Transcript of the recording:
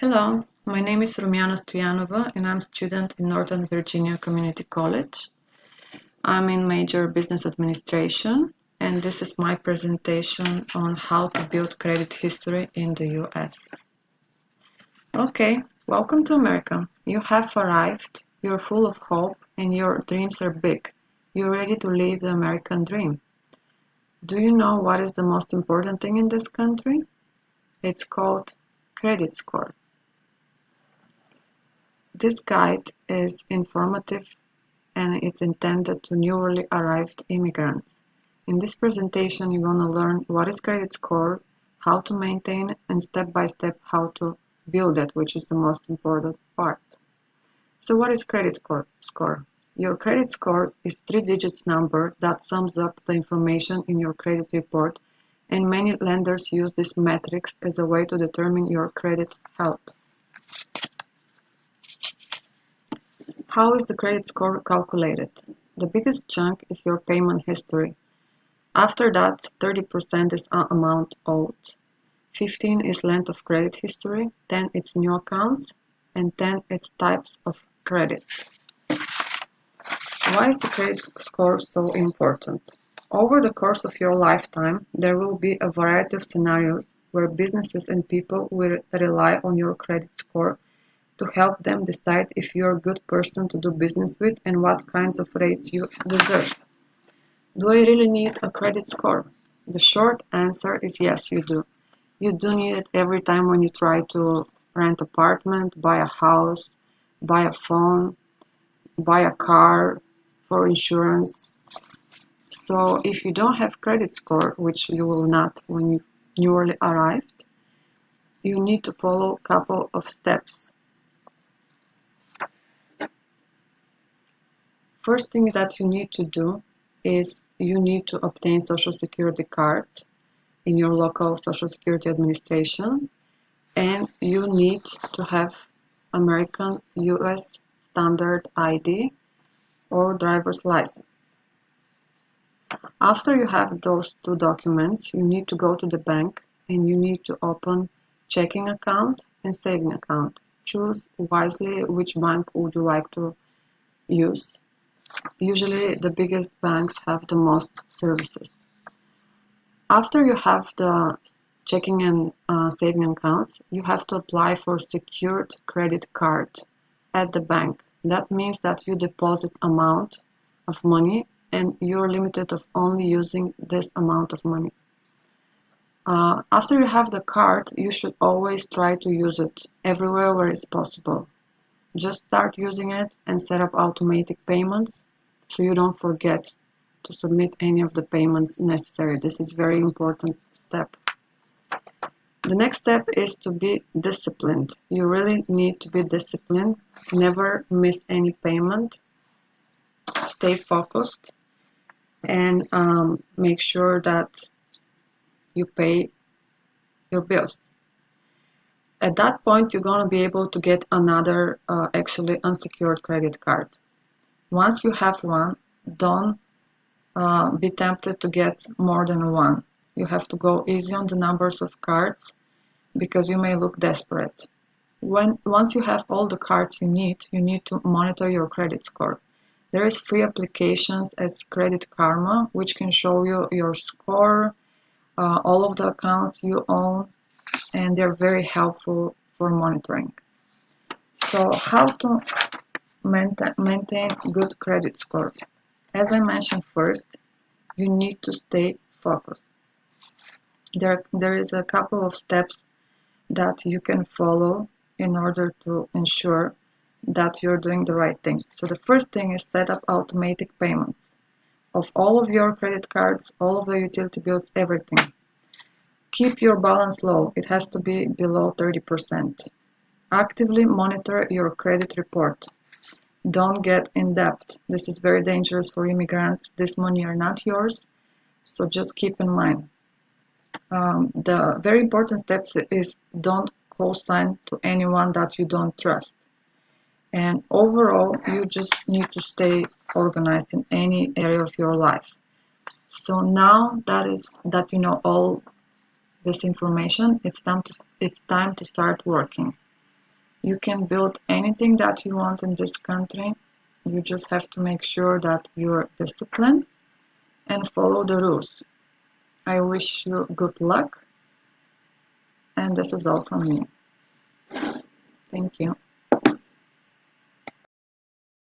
Hello, my name is Rumiana Stoyanova and I'm a student in Northern Virginia Community College. I'm in major business administration and this is my presentation on how to build credit history in the US. Okay, welcome to America. You have arrived, you're full of hope and your dreams are big. You're ready to live the American dream. Do you know what is the most important thing in this country? It's called credit score. This guide is informative and it's intended to newly arrived immigrants. In this presentation, you're going to learn what is credit score, how to maintain it, and step by step how to build it, which is the most important part. So what is credit score? Your credit score is 3 digits number that sums up the information in your credit report, and many lenders use this metrics as a way to determine your credit health. How is the credit score calculated? The biggest chunk is your payment history. After that, 30% is amount owed. 15 is length of credit history, 10 it's new accounts, and 10 it's types of credit. Why is the credit score so important? Over the course of your lifetime, there will be a variety of scenarios where businesses and people will rely on your credit score to help them decide if you're a good person to do business with and what kinds of rates you deserve. Do I really need a credit score? The short answer is yes, you do. You do need it every time when you try to rent an apartment, buy a house, buy a phone, buy a car, for insurance. So if you don't have credit score, which you will not when you newly arrived, you need to follow a couple of steps. First thing that you need to do is you need to obtain Social Security card in your local Social Security administration, and you need to have American US standard ID or driver's license. After you have those two documents, you need to go to the bank and you need to open checking account and saving account. Choose wisely which bank would you like to use. Usually the biggest banks have the most services. After you have the checking and saving accounts, you have to apply for secured credit card at the bank. That means that you deposit amount of money and you're limited of only using this amount of money. After you have the card, you should always try to use it everywhere where it's possible. Just start using it and set up automatic payments so you don't forget to submit any of the payments necessary. This is very important step. The next step is to be disciplined. You really need to be disciplined. Never miss any payment. Stay focused and make sure that you pay your bills. At that point, you're going to be able to get another actually unsecured credit card. Once you have one, don't be tempted to get more than one. You have to go easy on the numbers of cards because you may look desperate. Once you have all the cards you need to monitor your credit score. There is free applications as Credit Karma, which can show you your score, all of the accounts you own, and they're very helpful for monitoring. So how to maintain good credit score? As I mentioned first, you need to stay focused. There is a couple of steps that you can follow in order to ensure that you're doing the right thing. So the first thing is set up automatic payments of all of your credit cards, all of the utility bills, everything. Keep your balance low. It has to be below 30%. Actively monitor your credit report. Don't get in debt. This is very dangerous for immigrants. This money are not yours, so just keep in mind. The very important steps is don't co-sign to anyone that you don't trust. And overall, you just need to stay organized in any area of your life. So now that you know all this information, it's time to start working. You can build anything that you want in this country. You just have to make sure that you're disciplined and follow the rules. I wish you good luck, and this is all from me. Thank you.